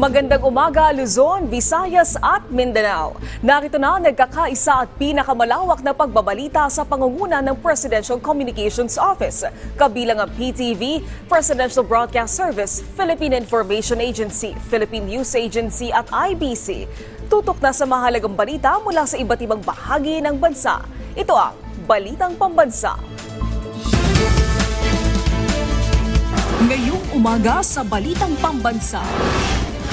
Magandang umaga, Luzon, Visayas at Mindanao. Narito na ang nagkakaisa at pinakamalawak na pagbabalita sa pangunguna ng Presidential Communications Office, kabilang ang PTV, Presidential Broadcast Service, Philippine Information Agency, Philippine News Agency at IBC. Tutok na sa mahalagang balita mula sa iba't ibang bahagi ng bansa. Ito ang Balitang Pambansa. Ngayong umaga sa Balitang Pambansa.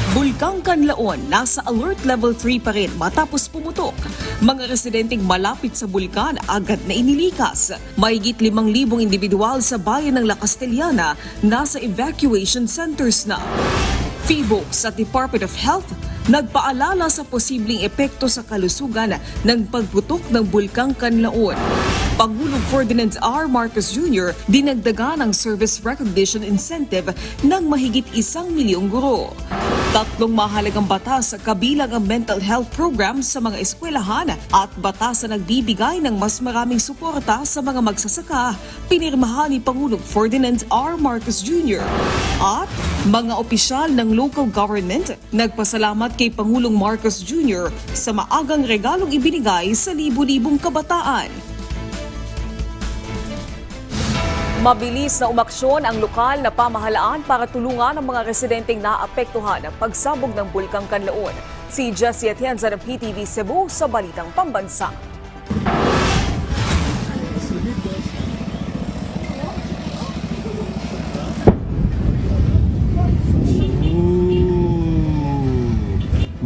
Bulkang Kanlaon nasa Alert Level 3 pa rin matapos pumutok. Mga residenteng malapit sa bulkan agad na inilikas. Mahigit 5,000 individual sa bayan ng La Castellana nasa evacuation centers na. PHIVOLCS at Department of Health nagpaalala sa posibleng epekto sa kalusugan ng pagputok ng Bulkang Kanlaon. Pangulong Ferdinand R. Marcos Jr. dinagdagan ang service recognition incentive ng mahigit 1 milyong guro. 3 mahalagang batas kabilang ang mental health program sa mga eskwelahan at batas na nagbibigay ng mas maraming suporta sa mga magsasaka, pinirmahan ni Pangulong Ferdinand R. Marcos Jr. At mga opisyal ng local government nagpasalamat kay Pangulong Marcos Jr. sa maagang regalong ibinigay sa libu-libong kabataan. Mabilis na umaksyon ang lokal na pamahalaan para tulungan ang mga residenteng naapektuhan ng pagsabog ng Bulkang Kanlaon. Si Jessie Atienza ng PTV Cebu sa Balitang Pambansa.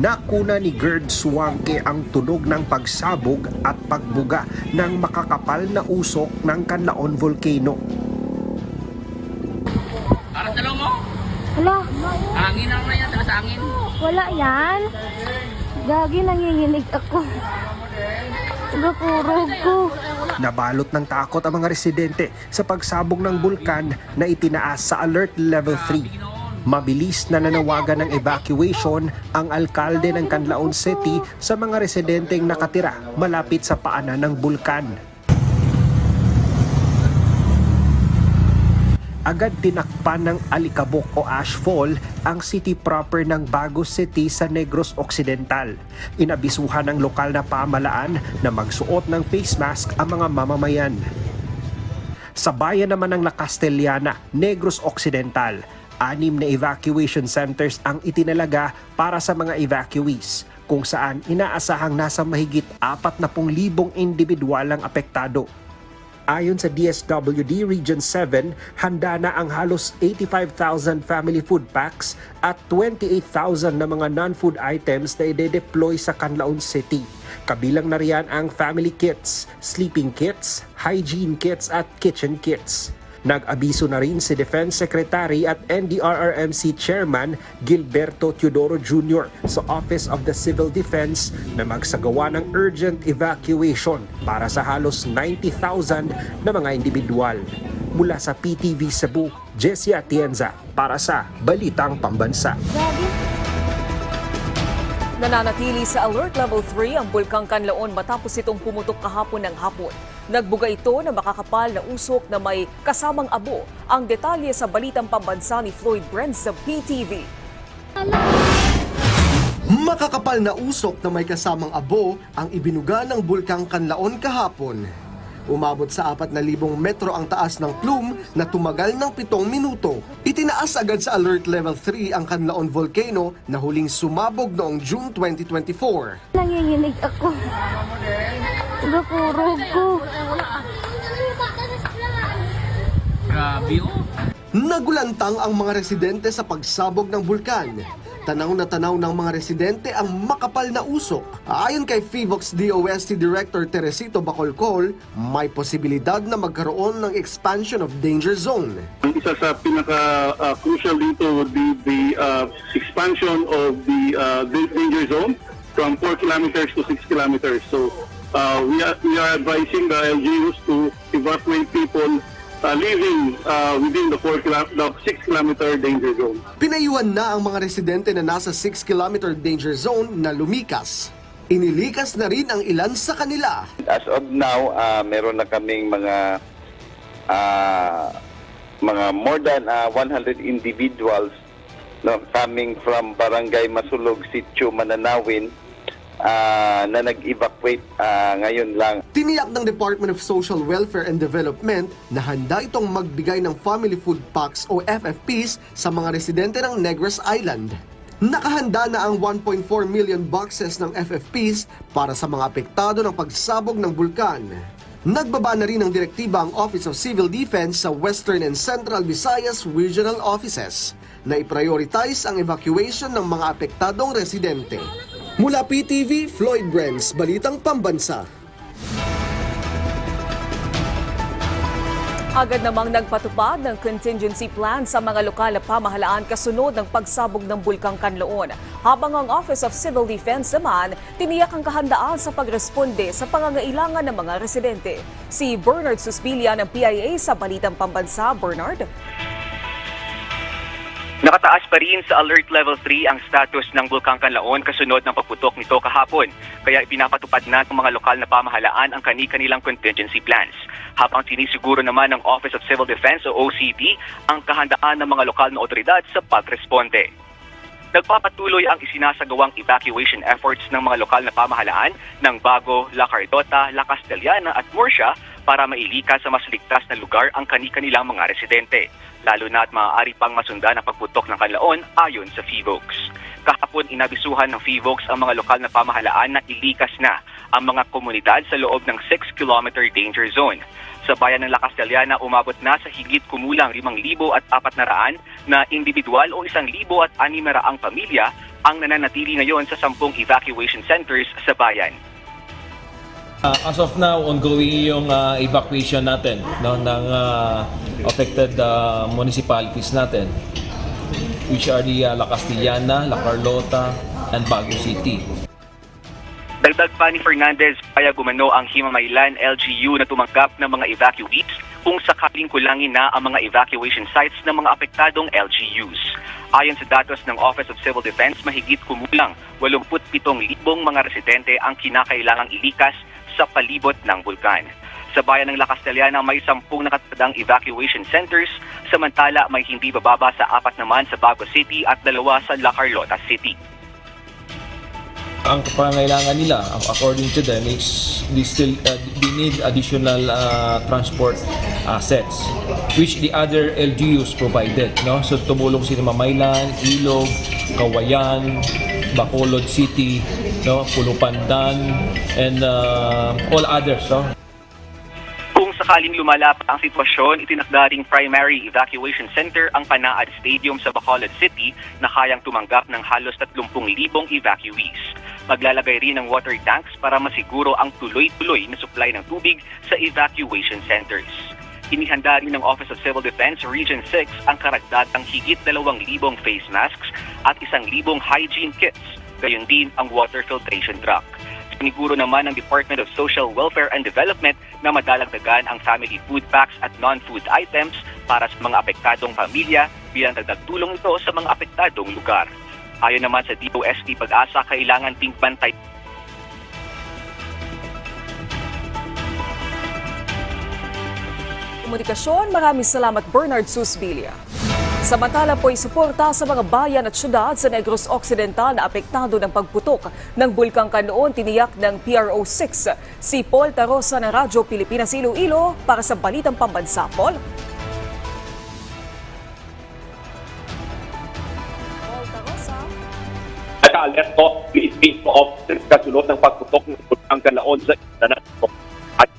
Nakuna ni Gerd Suwangke ang tunog ng pagsabog at pagbuga ng makakapal na usok ng Kanlaon Volcano. Para sa mo? Hala, Hangin lang na yan, talas angin. wala yan. Gagi, nanginginig ako. Napurog ko. Nabalot ng takot ang mga residente sa pagsabog ng bulkan na itinaas sa Alert Level 3. Mabilis na nanawagan ng evacuation ang alkalde ng Canlaon City sa mga residenteng nakatira malapit sa paanan ng bulkan. Agad tinakpan ng alikabok o ashfall ang city proper ng Bagos City sa Negros Occidental. Inabisuhan ng lokal na pamahalaan na magsuot ng face mask ang mga mamamayan. Sa bayan naman ng La Castellana, Negros Occidental, 6 na evacuation centers ang itinalaga para sa mga evacuees, kung saan inaasahang nasa mahigit 40,000 individual ang apektado. Ayon sa DSWD Region 7, handa na ang halos 85,000 family food packs at 28,000 na mga non-food items na ide-deploy sa Canlaon City. Kabilang na riyan ang family kits, sleeping kits, hygiene kits at kitchen kits. Nag-abiso na rin si Defense Secretary at NDRRMC Chairman Gilberto Teodoro Jr. sa Office of the Civil Defense na magsagawa ng urgent evacuation para sa halos 90,000 na mga individual. Mula sa PTV Cebu, Jessie Atienza para sa Balitang Pambansa. Gagi. Nananatili sa Alert Level 3 ang Bulkang Kanlaon matapos itong pumutok kahapon ng hapon. Nagbuga ito na makakapal na usok na may kasamang abo. Ang detalye sa Balitang Pambansa ni Floyd Brenz sa PTV. Makakapal na usok na may kasamang abo ang ibinuga ng Bulkang Kanlaon kahapon. Umabot sa 4,000 metro ang taas ng plume na tumagal ng 7 minuto. Itinaas agad sa Alert Level 3 ang Canlaon Volcano na huling sumabog noong June 2024. Nanginginig ako. Napurog ko. Grabe oh. Nagulantang ang mga residente sa pagsabog ng bulkan. Tanaw na tanaw ng mga residente ang makapal na usok. Ayon kay PHIVOLCS DOST Director Teresito Bacolcol, may posibilidad na magkaroon ng expansion of danger zone. Ang isa sa pinaka-crucial dito would be the expansion of the danger zone from 4 kilometers to 6 kilometers. So we are advising the LGUs to evacuate people living within the 6-kilometer danger zone. Pinayuhan na ang mga residente na nasa 6-kilometer danger zone na lumikas. Inilikas na rin ang ilan sa kanila. As of now, meron na kaming mga more than 100 individuals no, coming from Barangay Masulog, Sitio Mananawin, na nag-evacuate ngayon lang. Tiniyak ng Department of Social Welfare and Development na handa itong magbigay ng Family Food Packs o FFPs sa mga residente ng Negros Island. Nakahanda na ang 1.4 million boxes ng FFPs para sa mga apektado ng pagsabog ng bulkan. Nagbaba na rin ng direktiba ang Office of Civil Defense sa Western and Central Visayas Regional Offices na i-prioritize ang evacuation ng mga apektadong residente. Mula PTV, Floyd Brenz, Balitang Pambansa. Agad namang nagpatupad ng contingency plan sa mga lokal na pamahalaan kasunod ng pagsabog ng Bulkang Kanlaon. Habang ang Office of Civil Defense naman, tiniyak ang kahandaan sa pagresponde sa pangangailangan ng mga residente. Si Bernard Susbilia ng PIA sa Balitang Pambansa. Bernard? Nakataas pa rin sa Alert Level 3 ang status ng Bulkang Kanlaon kasunod ng pagputok nito kahapon. Kaya ipinapatupad na ng mga lokal na pamahalaan ang kani-kanilang contingency plans. Habang sinisiguro naman ng Office of Civil Defense o OCD ang kahandaan ng mga lokal na otoridad sa pagresponde. Nagpapatuloy ang isinasagawang evacuation efforts ng mga lokal na pamahalaan ng Bago, La Cardota, La Castellana at Murcia para mailikas sa mas ligtas na lugar ang kani-kanilang mga residente, lalo na at maaari pang masundan ang pagputok ng Kanlaon ayon sa FIVOX. Kahapon inabisuhan ng FIVOX ang mga lokal na pamahalaan na ilikas na ang mga komunidad sa loob ng 6-kilometer danger zone. Sa bayan ng La Castellana, umabot na sa higit kumulang 5,400 na individual o 1,600 pamilya ang nananatili ngayon sa 10 evacuation centers sa bayan. As of now, ongoing yung evacuation natin, no, ng affected municipalities natin, which are the La Castellana, La Carlota, and Bago City. Dagdag pa ni Fernandez, kaya gumano ang Himamaylan LGU na tumanggap ng mga evacuees kung sakaling kulangin na ang mga evacuation sites ng mga apektadong LGUs. Ayon sa datos ng Office of Civil Defense, mahigit kumulang 87,000 mga residente ang kinakailangang ilikas sa palibot ng bulkan. Sa bayan ng La Castellana, may 10 nakatadang evacuation centers, samantala may hindi bababa sa 4 naman sa Bago City at 2 sa La Carlota City. Ang pangangailangan nila, according to them, is they need additional transport assets, which the other LGUs provided. No? So tumulong si Mamaylan, Ilog, Kawayan, Bacolod City, no? Pulupandan, and all others. No? Kung sakaling lumala pa ang sitwasyon, itinakda ring primary evacuation center ang Panaad Stadium sa Bacolod City na kayang tumanggap ng halos 30,000 evacuees. Maglalagay rin ng water tanks para masiguro ang tuloy-tuloy na supply ng tubig sa evacuation centers. Inihanda rin ng Office of Civil Defense Region 6 ang karagdagang higit 2,000 face masks at 1,000 hygiene kits, gayon din ang water filtration truck. Siniguro naman ng Department of Social Welfare and Development na madalagdagan ang family food packs at non-food items para sa mga apektadong pamilya bilang dagdag tulong ito sa mga apektadong lugar. Ayon naman sa DOST Pag-asa, kailangan ding bantay Komunikasyon, maraming salamat Bernard Susbilia. Samantala po'y suporta sa mga bayan at syudad sa Negros Occidental na apektado ng pagputok ng Bulkang Kanlaon, tiniyak ng PRO6. Si Paul Tarosa ng Radyo Pilipinas Iloilo para sa Balitang Pambansa. Paul? Paul Tarosa. Naka-alerto, Ministry of kasunod ng pagputok ng Bulkang Kanlaon sa International at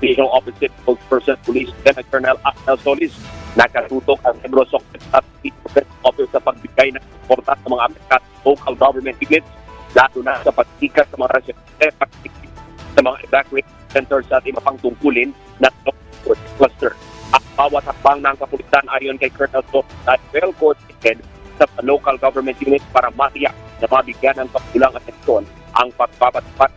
Regional Office Spokesperson Police Lieutenant Colonel Axel Solis. Nakatutok ang Negros Occidental Office sa pagbigay ng suporta sa mga apektadong local government units, lalo na sa pagtikas sa mga residente, sa mga evacuation centers at iba pang tungkulin ng cluster. Ang bawat hakbang ng kapulisan ayon kay Colonel Solis ay well-coordinated sa local government units para matiyak na mabigyan ng kapulang atensyon ang pagpapatupad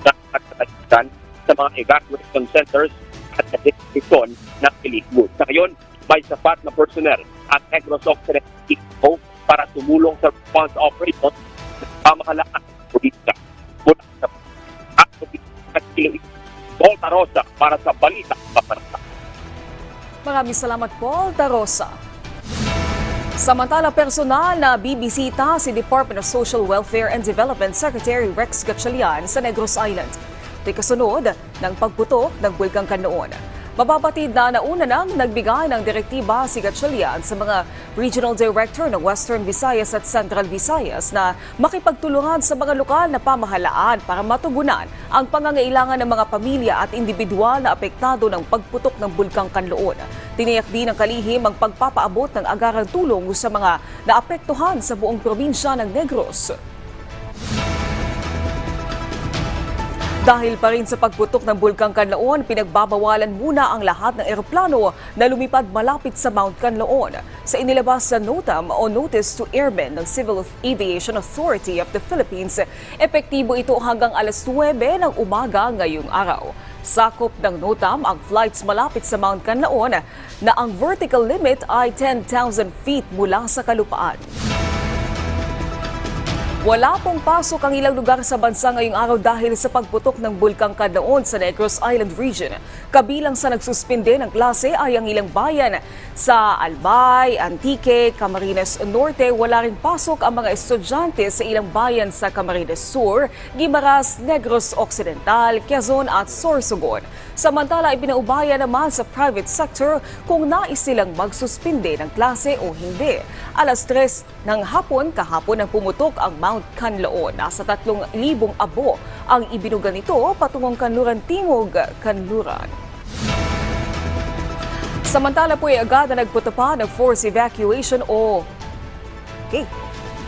ng kasakitan sa mga evacuation centers at sa destinasyon ng peligro. Sa ngayon, may sapat na personnel at Negros Occidental para tumulong sa response operation ng pamahalaan ng probinsya. Mula sa Paul Tarosa para sa Balita Pambansa. Maraming salamat Paul Tarosa. Samantala, personal na bibisita si Department of Social Welfare and Development Secretary Rex Gatchalian sa Negros Island. Ito'y kasunod ng pagputok ng Bulkang Kanlaon. Mababatid na nauna nang nagbigay ng direktiba si Gatchalian sa mga Regional Director ng Western Visayas at Central Visayas na makipagtulungan sa mga lokal na pamahalaan para matugunan ang pangangailangan ng mga pamilya at individual na apektado ng pagputok ng Bulkang Kanlaon. Tiniyak din ng kalihim ang pagpapaabot ng agarang tulong sa mga naapektuhan sa buong probinsya ng Negros. Dahil pa rin sa pagputok ng Bulkang Kanlaon, pinagbabawalan muna ang lahat ng eroplano na lumipad malapit sa Mount Kanlaon. Sa inilabas sa NOTAM o Notice to Airmen ng Civil Aviation Authority of the Philippines, epektibo ito hanggang alas 9 ng umaga ngayong araw. Sakop ng NOTAM ang flights malapit sa Mount Kanlaon na ang vertical limit ay 10,000 feet mula sa kalupaan. Wala pong pasok ang ilang lugar sa bansa ngayong araw dahil sa pagputok ng Bulkang Kanlaon sa Negros Island Region. Kabilang sa nagsuspinde ng klase ay ang ilang bayan sa Albay, Antique, Camarines Norte. Wala ring pasok ang mga estudyante sa ilang bayan sa Camarines Sur, Guimaras, Negros Occidental, Quezon at Sorsogon. Samantala, ipinaubaya naman sa private sector kung nais silang magsuspinde ng klase o hindi. Alas 3 ng hapon kahapon ang pumutok ang Mount Kanlaon. Nasa 3,000 abo ang ibinuga nito patungong Kanluran Timog, Kanluran. Samantala po ay agad na nagputapa ng force evacuation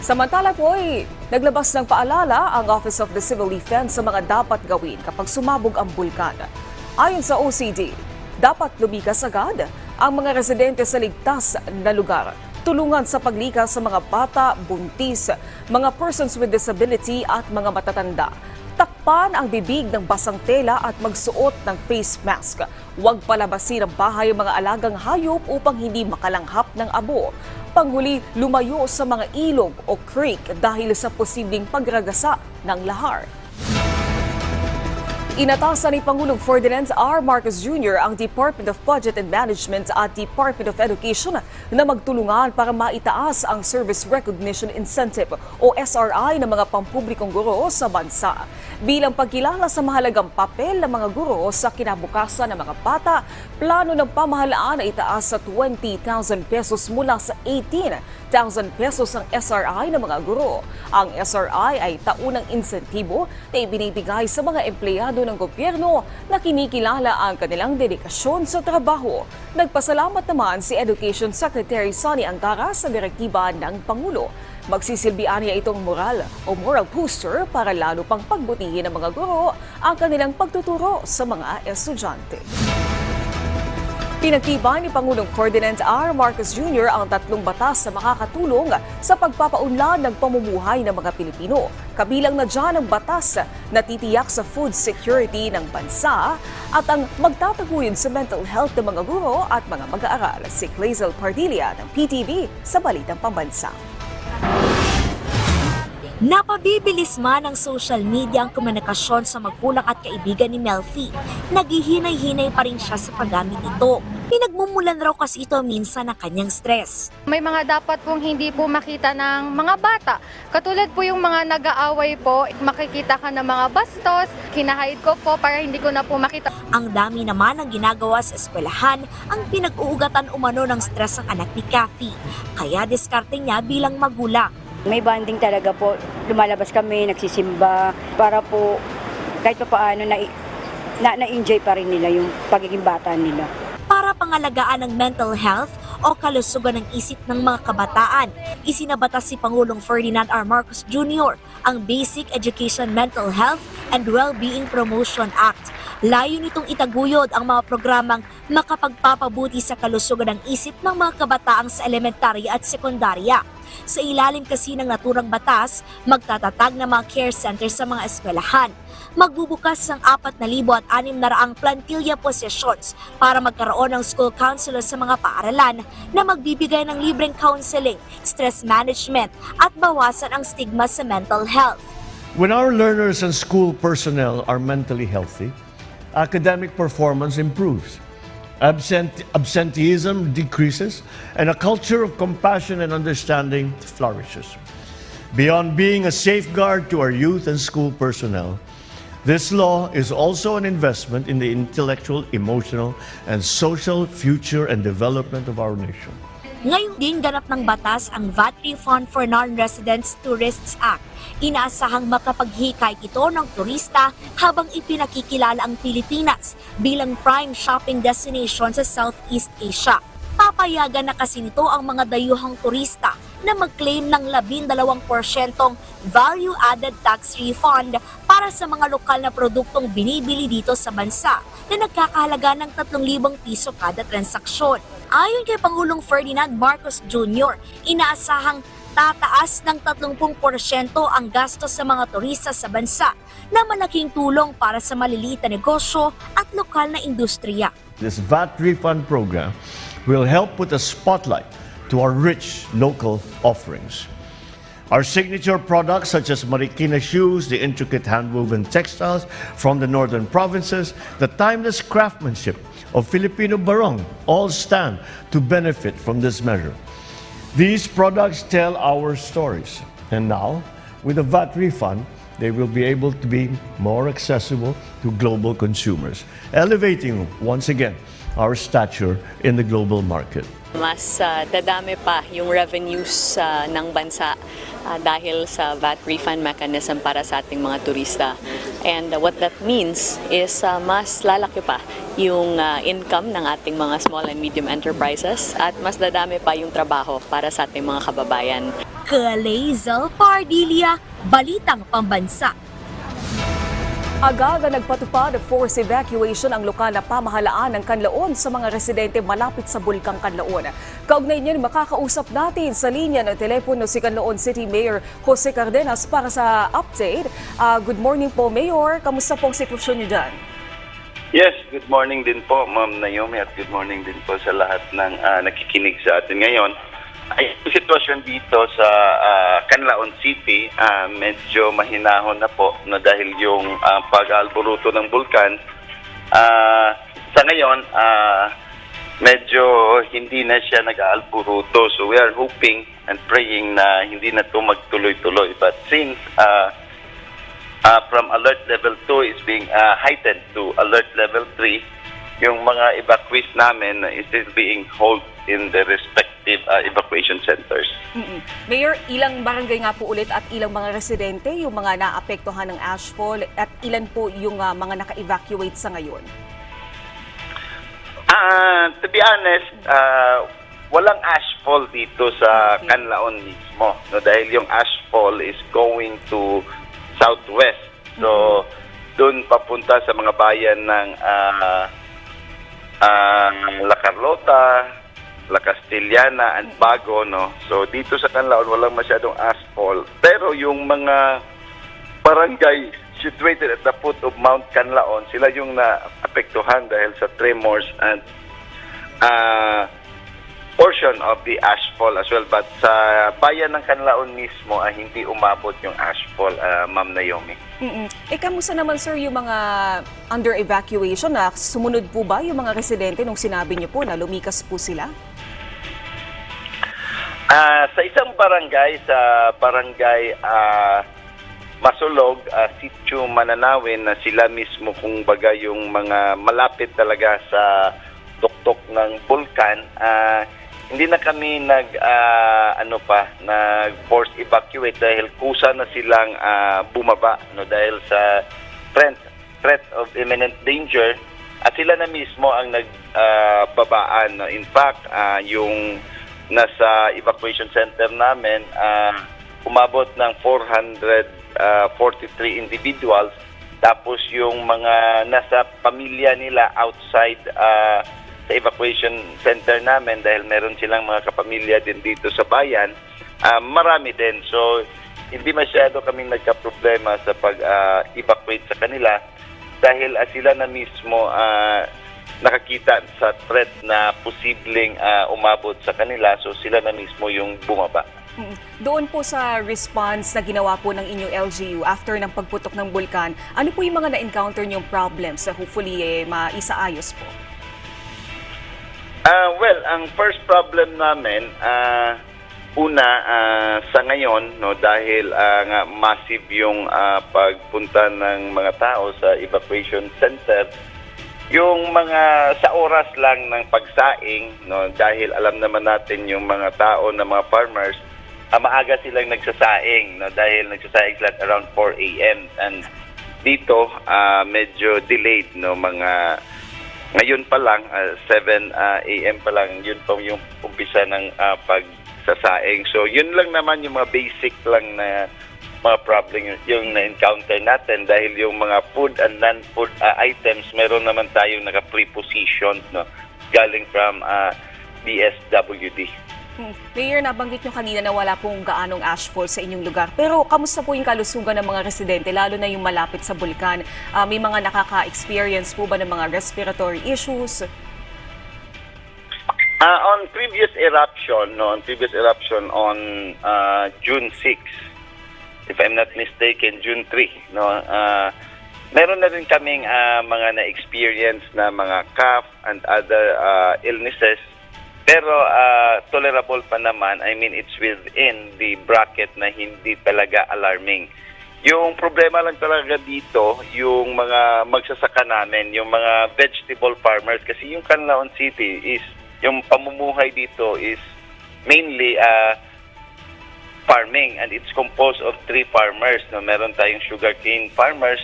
Samantala po ay naglabas ng paalala ang Office of the Civil Defense sa mga dapat gawin kapag sumabog ang bulkan. Ayon sa OCD, dapat lumikas agad ang mga residente sa ligtas na lugar. Tulungan sa paglikas sa mga bata, buntis, mga persons with disability at mga matatanda. Takpan ang bibig ng basang tela at magsuot ng face mask. Huwag palabasin ang bahay mga alagang hayop upang hindi makalanghap ng abo. Panghuli, lumayo sa mga ilog o creek dahil sa posibleng pagragasa ng lahar. Inatasan ni Pangulong Ferdinand R. Marcos Jr. ang Department of Budget and Management at Department of Education na magtulungan para maitaas ang Service Recognition Incentive o SRI ng mga pampublikong guro sa bansa. Bilang pagkilala sa mahalagang papel ng mga guro sa kinabukasan ng mga bata, plano ng pamahalaan na itaas sa 20,000 pesos mula sa 18,000 pesos ang SRI ng mga guro. Ang SRI ay taunang insentibo na ibinibigay sa mga empleyado ng gobyerno na kinikilala ang kanilang dedikasyon sa trabaho. Nagpasalamat naman si Education Secretary Sonny Angara sa direktiba ng Pangulo. Magsisilbihan niya itong moral booster para lalo pang pagbutihin ng mga guro ang kanilang pagtuturo sa mga estudyante. Pinagtibay ni Pangulong Ferdinand R. Marcos Jr. ang 3 batas na makakatulong sa pagpapaunlad ng pamumuhay ng mga Pilipino. Kabilang na dyan ang batas na titiyak sa food security ng bansa at ang magtataguyod sa mental health ng mga guro at mga mag-aaral. Si Clazel Pardilla ng PTV sa Balitang Pambansa. Napabibilis man ng social media ang komunikasyon sa magulang at kaibigan ni Melfi, naghihinay-hinay pa rin siya sa paggamit nito. Pinagmumulan raw kasi ito minsan ng kanyang stress. May mga dapat pong hindi po makita ng mga bata. Katulad po yung mga nag-aaway po, makikita ka ng mga bastos, kinahide ko po para hindi ko na po makita. Ang dami naman ang ginagawa sa eskwelahan ang pinag-uugatan umano ng stress ng anak ni Kathy. Kaya diskarte niya bilang magulang. May bonding talaga po. Lumalabas kami, nagsisimba para po kahit pa paano na-enjoy pa rin nila yung pagiging bata nila. Para pangalagaan ng mental health o kalusugan ng isip ng mga kabataan, isinabatas si Pangulong Ferdinand R. Marcos Jr. ang Basic Education Mental Health and Well-Being Promotion Act. Layo nitong itaguyod ang mga programang makapagpapabuti sa kalusugan ng isip ng mga kabataang sa elementarya at sekundarya. Sa ilalim kasi ng naturang batas, magtatatag ng mga care centers sa mga eskwelahan. Magbubukas ng 4,600 plantilla positions para magkaroon ng school counselor sa mga paaralan na magbibigay ng libreng counseling, stress management at bawasan ang stigma sa mental health. When our learners and school personnel are mentally healthy, academic performance improves. absenteeism decreases, and a culture of compassion and understanding flourishes. Beyond being a safeguard to our youth and school personnel, this law is also an investment in the intellectual, emotional, and social future and development of our nation. Ngayong din ganap ng batas ang VAT Refund for Non-Residents Tourists Act. Inaasahang makapaghikay ito ng turista habang ipinakikilala ang Pilipinas bilang prime shopping destination sa Southeast Asia. Papayagan na kasi nito ang mga dayuhang turista na mag-claim ng 12% value-added tax refund para sa mga lokal na produktong binibili dito sa bansa na nagkakahalaga ng 3,000 piso kada transaksyon. Ayon kay Pangulong Ferdinand Marcos Jr., inaasahang tataas ng 30% ang gastos sa mga turista sa bansa na malaking tulong para sa maliliit na negosyo at lokal na industriya. This VAT refund program will help put a spotlight to our rich local offerings. Our signature products such as Marikina shoes, the intricate hand-woven textiles from the northern provinces, the timeless craftsmanship of Filipino barong all stand to benefit from this measure. These products tell our stories, and now, with the VAT refund, they will be able to be more accessible to global consumers, elevating once again our stature in the global market. Mas dadami pa yung revenues ng bansa dahil sa VAT refund mechanism para sa ating mga turista. And what that means is mas lalaki pa yung income ng ating mga small and medium enterprises at mas dadami pa yung trabaho para sa ating mga kababayan. Kalazel Pardilia, Balitang Pambansa. Agad na nagpatupad ng forced evacuation ang lokal na pamahalaan ng Canlaon sa mga residente malapit sa Bulkang Canlaon. Kaugnay niyan, makakausap natin sa linya ng telepono si Canlaon City Mayor Jose Cardenas para sa update. Good morning po, Mayor. Kamusta pong sitwasyon niyo dyan? Yes, good morning din po, Ma'am Naomi, at good morning din po sa lahat ng nakikinig sa atin ngayon. Ay, yung sitwasyon dito sa Canlaon City, medyo mahinahon na po na dahil yung pag-alburuto ng bulkan. Sa ngayon, medyo hindi na siya nag-aalburuto. So we are hoping and praying na hindi na ito magtuloy-tuloy. But since from alert level 2 is being heightened to alert level 3, yung mga evacuees namin is still being held in the respective evacuation centers. Mayor, ilang barangay nga po ulit at ilang mga residente yung mga naapektuhan ng ashfall at ilan po yung mga naka-evacuate sa ngayon? To be honest, walang ashfall dito sa Canlaon mismo. No, dahil yung ashfall is going to southwest. So, doon papunta sa mga bayan ng La Carlota, La Castellana, and Bago, no? So, dito sa Canlaon, walang masyadong asphalt. Pero yung mga barangay situated at the foot of Mount Canlaon, sila yung naapektuhan dahil sa tremors and portion of the ashfall as well. But sa bayan ng Canlaon mismo, hindi umabot yung ashfall, Ma'am Naomi. Kamusta naman, sir, yung mga under evacuation? Sumunod po ba yung mga residente nung sinabi niyo po na lumikas po sila? Sa isang barangay, sa barangay Masulog, Sitio Mananawin, na sila mismo kung baga yung mga malapit talaga sa tuktok ng bulkan, hindi na kami nag-force evacuate dahil kusa na silang bumaba, no, dahil sa threat of imminent danger, at sila na mismo ang nagbabaan. No. In fact, yung nasa evacuation center namin, umabot ng 443 individuals, tapos yung mga nasa pamilya nila outside sa evacuation center namin, dahil meron silang mga kapamilya din dito sa bayan, marami din. So, hindi masyado kaming nagka-problema sa pag-evacuate sa kanila dahil sila na mismo nakakita sa threat na posibleng umabot sa kanila. So, sila na mismo yung bumaba. Doon po sa response na ginawa po ng inyong LGU after ng pagputok ng bulkan, ano po yung mga na-encounter niyong problems na hopefully maisaayos po? Well, ang first problem namin, sa ngayon, no, dahil nga massive yung pagpunta ng mga tao sa evacuation center, yung mga sa oras lang ng pagsaing, no, dahil alam naman natin yung mga tao na mga farmers, maaga silang nagsasaing, no, dahil nagsasaing sila around 4 a.m. and dito medyo delayed, no, mga ngayon pa lang 7 a.m. pa lang yun po yung umpisa ng pagsasaing. So yun lang naman yung mga basic lang na mga problem yung na-encounter natin dahil yung mga food and non-food items meron naman tayong naka-prepositioned, no, galing from DSWD. Mayor, nabanggit nyo kanina na wala pong gaanong ashfall sa inyong lugar. Pero kamusta po yung kalusugan ng mga residente, lalo na yung malapit sa bulkan? May mga nakaka-experience po ba ng mga respiratory issues? On previous eruption on June 6, if I'm not mistaken, June 3, no, meron na rin kaming mga na-experience na mga cough and other illnesses. Pero tolerable pa naman. I mean, it's within the bracket na hindi talaga alarming. Yung problema lang talaga dito, yung mga magsasaka namin, yung mga vegetable farmers, kasi yung Canlaon City is, yung pamumuhay dito is mainly farming, and it's composed of 3 farmers. No? Meron tayong sugarcane farmers,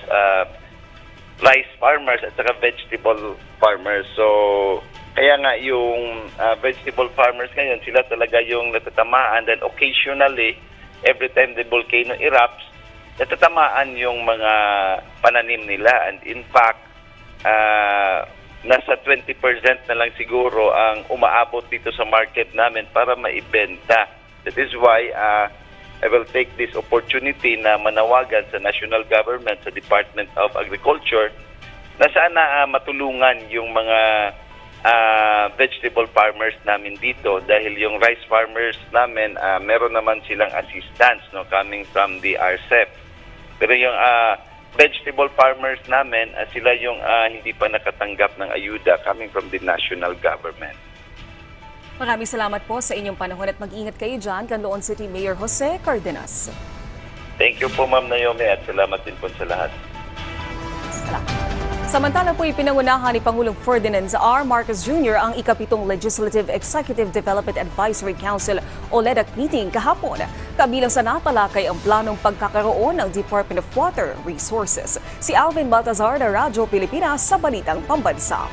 rice farmers, at saka vegetable farmers. So kaya nga yung vegetable farmers ngayon, sila talaga yung natatamaan, and occasionally, every time the volcano erupts, natatamaan yung mga pananim nila. And in fact, nasa 20% na lang siguro ang umaabot dito sa market namin para maibenta. That is why I will take this opportunity na manawagan sa national government, sa Department of Agriculture, na sana matulungan yung mga vegetable farmers namin dito, dahil yung rice farmers namin meron naman silang assistance, no, coming from the RCEP. Pero yung vegetable farmers namin, sila yung hindi pa nakatanggap ng ayuda coming from the national government. Maraming salamat po sa inyong panahon at mag-ingat kayo dyan, Canlaon City Mayor Jose Cardenas. Thank you po, Ma'am Naomi, at salamat din po sa lahat. Salamat. Samantala po ipinangunahan ni Pangulong Ferdinand R. Marcos Jr. ang ika-7 Legislative Executive Development Advisory Council o LEDAC meeting kahapon. Kabilang sa natalakay ang planong pagkakaroon ng Department of Water Resources. Si Alvin Baltazar na Radyo Pilipinas sa Balitang Pambansa.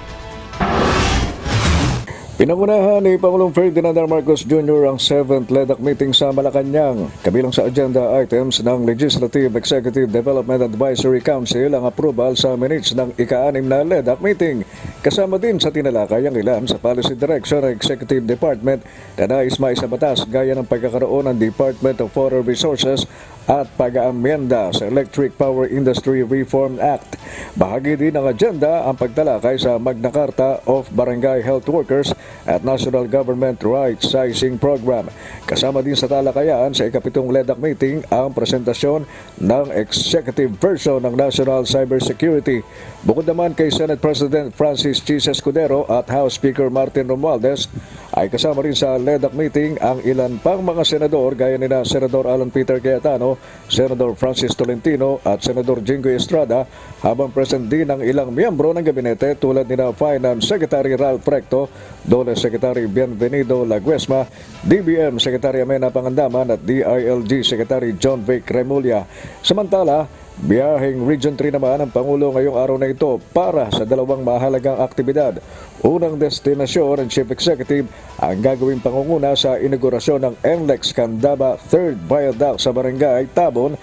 Pinangunahan ni Pangulong Ferdinand R. Marcos Jr. ang 7th LEDAC meeting sa Malacanang. Kabilang sa agenda items ng Legislative Executive Development Advisory Council ang approval sa minutes ng ika-6 na LEDAC meeting. Kasama din sa tinalakay ang ilan sa policy direction ng Executive Department na nais maisabatas gaya ng pagkakaroon ng Department of Water Resources at pag-aamyenda sa Electric Power Industry Reform Act. Bahagi din ng agenda ang pagtalakay sa Magna Carta of Barangay Health Workers at National Government Right Sizing Program. Kasama din sa talakayan sa ika-7 LEDAC meeting ang presentasyon ng executive version ng National Cybersecurity. Bukod naman kay Senate President Francis Chis Escudero at House Speaker Martin Romualdez, ay kasama rin sa LEDAC meeting ang ilan pang mga senador gaya nina Senador Alan Peter Cayetano, Senador Francis Tolentino at Senador Jinggoy Estrada, habang present din ang ilang miyembro ng gabinete tulad nina Finance Secretary Ralph Recto, Dole Secretary Bienvenido Laguesma, DBM Secretary Amena Pangandaman at DILG Secretary John Vic Remulla. Samantala, biyaheng Region 3 naman ang Pangulo ngayong araw na ito para sa 2 mahalagang aktibidad. Unang destinasyon ng Chief Executive ang gagawing pangunguna sa inaugurasyon ng NLEX Candaba 3rd Viaduct sa Barangay Tabon,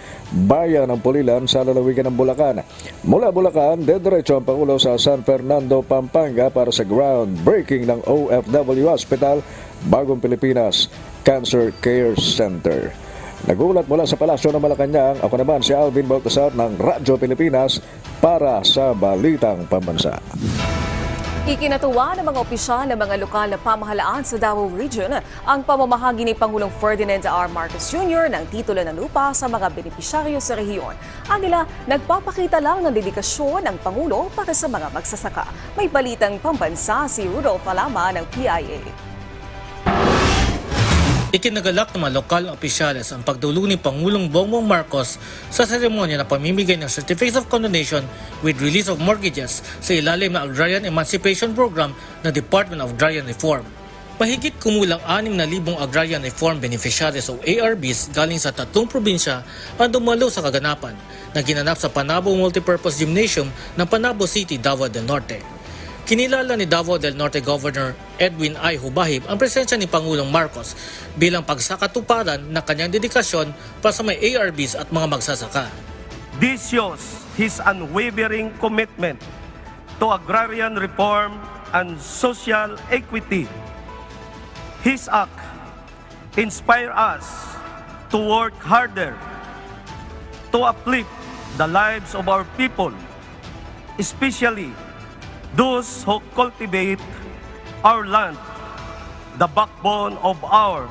Bayan ng Pulilan sa lalawigan ng Bulacan. Mula Bulacan, dediretso ang Pangulo sa San Fernando, Pampanga para sa groundbreaking ng OFW Hospital, Bagong Pilipinas Cancer Care Center. Nagulat mula sa Palasyo ng Malacanang, ako naman si Alvin Baltasar ng Radyo Pilipinas para sa Balitang Pambansa. Ikinatuwa ng mga opisyal ng mga lokal na pamahalaan sa Davao Region ang pamamahagi ni Pangulong Ferdinand R. Marcos Jr. ng titulo ng lupa sa mga benepisyaryo sa rehiyon. Anila, nagpapakita lang ng dedikasyon ng Pangulo para sa mga magsasaka. May balitang pambansa si Rudolph Alama ng PIA. Ikinagalak ng mga lokal na opisyales ang pagdulong ni Pangulong Bongbong Marcos sa seremonya na pamimigay ng Certificates of Condonation with Release of Mortgages sa ilalim ng Agrarian Emancipation Program ng Department of Agrarian Reform. Mahigit kumulang 6,000 Agrarian Reform Beneficiaries o ARBs galing sa 3 probinsya ang dumalo sa kaganapan na ginanap sa Panabo Multipurpose Gymnasium ng Panabo City, Davao del Norte. Kinilala ni Davao del Norte Governor Edwin I. Hubahib ang presensya ni Pangulong Marcos bilang pagsakatuparan ng kanyang dedikasyon para sa may ARBs at mga magsasaka. This shows his unwavering commitment to agrarian reform and social equity. His act inspires us to work harder to uplift the lives of our people, especially those who cultivate our land, the backbone of our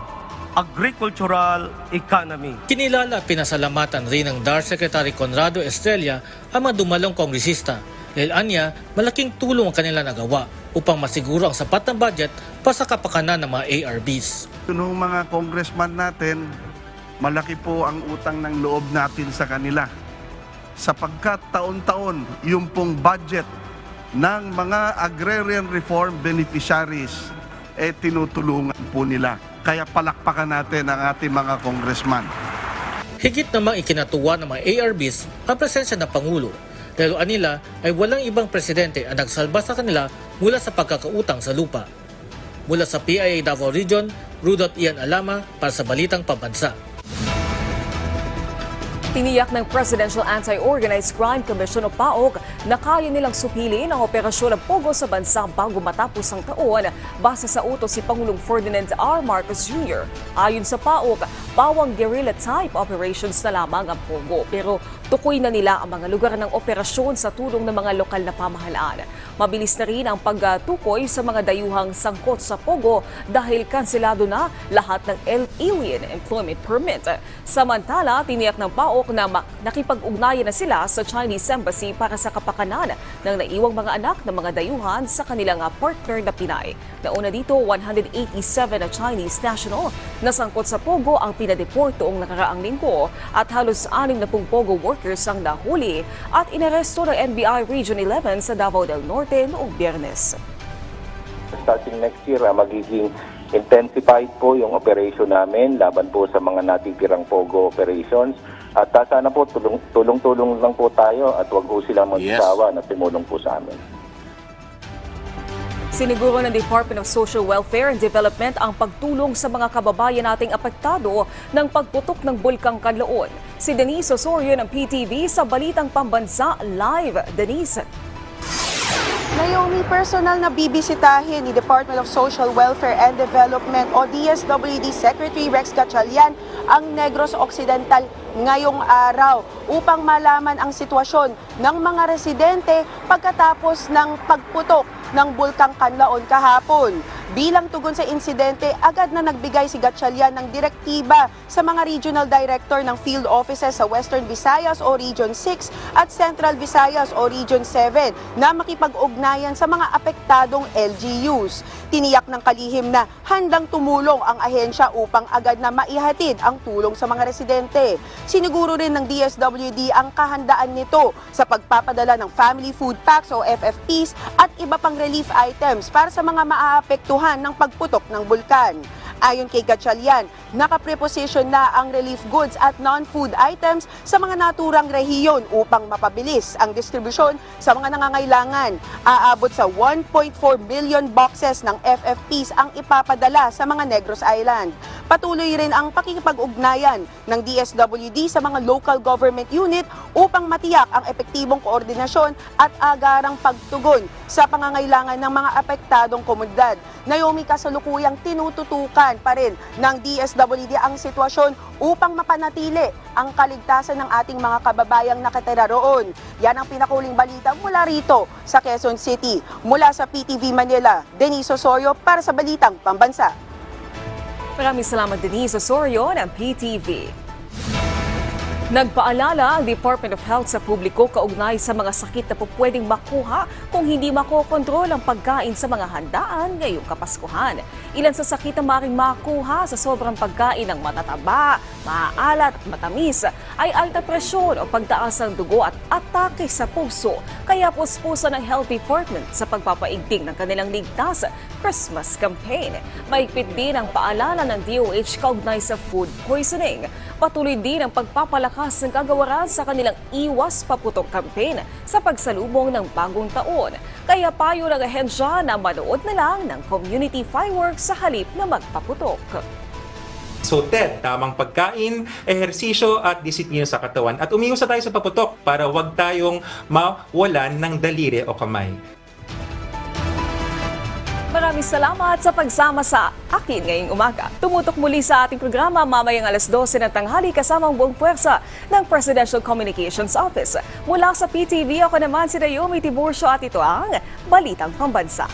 agricultural economy. Kinilala at pinasalamatan rin ng DAR Secretary Conrado Estrella ang mga dumalong kongresista dahil anya malaking tulong ang kanila nagawa upang masiguro ang sapat na budget para sa kapakanan ng mga ARBs. Noong mga congressman natin, malaki po ang utang ng loob natin sa kanila. Sapagkat taon-taon yung pong budget ng mga agrarian reform beneficiaries tinutulungan po nila. Kaya palakpakan natin ang ating mga congressman. Higit namang ikinatuwa ng mga ARBs ang presensya ng Pangulo dahil anila ay walang ibang presidente ang nagsalba sa kanila mula sa pagkakautang sa lupa. Mula sa PIA Davao Region, Rudolph Ian Alama para sa Balitang Pambansa. Tiniyak ng Presidential Anti-Organized Crime Commission o PAOC na kaya nilang supilin ang operasyon ng Pogo sa bansa bago matapos ang taon base sa utos si Pangulong Ferdinand R. Marcos Jr. Ayon sa PAOC, pawang guerrilla-type operations na lamang ang Pogo pero tukoy na nila ang mga lugar ng operasyon sa tulong ng mga lokal na pamahalaan. Mabilis na rin ang pagtukoy sa mga dayuhang sangkot sa Pogo dahil kanselado na lahat ng alien employment permit. Samantala, tiniyak ng PAOC na nakipag-ugnayan na sila sa Chinese Embassy para sa kapakanan ng naiwang mga anak ng mga dayuhan sa kanilang partner na Pinay. Nauna dito, 187 na Chinese national na sangkot sa Pogo ang pinadeport noong nakaraang linggo at halos 60 Pogo workers ang nahuli at inaresto ng NBI Region 11 sa Davao del Norte noong Biyernes. Starting next year, magiging intensified po yung operation namin laban po sa mga natitirang Pogo operations. At sana po tulong-tulong lang po tayo at wag po silang magsawa na tumulong po sa amin. Siniguro ng Department of Social Welfare and Development ang pagtulong sa mga kababayan nating apektado ng pagputok ng Bulkang Kanlaon. Si Denise Osorio ng PTV sa Balitang Pambansa Live. Denise. Naomi, personal na bibisitahin ni Department of Social Welfare and Development o DSWD Secretary Rex Gatchalian ang Negros Occidental ngayong araw upang malaman ang sitwasyon ng mga residente pagkatapos ng pagputok ng Bulkang Kanlaon kahapon. Bilang tugon sa insidente, agad na nagbigay si Gatchalian ng direktiba sa mga regional director ng field offices sa Western Visayas o Region 6 at Central Visayas o Region 7 na makipag-ugnayan sa mga apektadong LGUs. Tiniyak ng kalihim na handang tumulong ang ahensya upang agad na maihatid ang tulong sa mga residente. Siniguro rin ng DSWD ang kahandaan nito sa pagpapadala ng family food packs o FFPs at iba pang relief items para sa mga maaapektuhan ng pagputok ng bulkan. Ayon kay Gatchalian, nakapreposition na ang relief goods at non-food items sa mga naturang rehiyon upang mapabilis ang distribusyon sa mga nangangailangan. Aabot sa 1.4 million boxes ng FFPs ang ipapadala sa mga Negros Island. Patuloy rin ang pakikipag-ugnayan ng DSWD sa mga local government unit upang matiyak ang epektibong koordinasyon at agarang pagtugon sa pangangailangan ng mga apektadong komunidad. Naomi, kasalukuyang tinututukan pa rin ng DSWD ang sitwasyon upang mapanatili ang kaligtasan ng ating mga kababayang nakatira roon. Yan ang pinakuling balita mula rito sa Quezon City. Mula sa PTV Manila, Denise Osorio para sa Balitang Pambansa. Maraming salamat, Denise Osorio ng PTV. Nagpaalala ang Department of Health sa publiko kaugnay sa mga sakit na pwedeng makuha kung hindi makokontrol ang pagkain sa mga handaan ngayong Kapaskuhan. Ilan sa sakit na maaaring makuha sa sobrang pagkain ng matataba, maaalat at matamis ay alta presyon o pagtaas ng dugo at atake sa puso. Kaya puspusan ng Health Department sa pagpapaigting ng kanilang ligtas Christmas campaign. Mahigpit din ang paalala ng DOH kaugnay sa food poisoning. Patuloy din ang pagpapalakas ng kagawaran sa kanilang iwas paputok campaign sa pagsalubong ng bagong taon. Kaya payo ng ahensya na manood na lang ng community fireworks sa halip na magpaputok. So Ted, tamang pagkain, ehersisyo at disiplina sa katawan at umiwas na tayo sa paputok para wag tayong mawalan ng daliri o kamay. Maraming salamat sa pagsama sa akin ngayong umaga. Tumutok muli sa ating programa mamayang 12:00 ng tanghali kasama ang buong puwersa ng Presidential Communications Office. Mula sa PTV, ako naman si Naomi Tiburcio at ito ang Balitang Pambansa.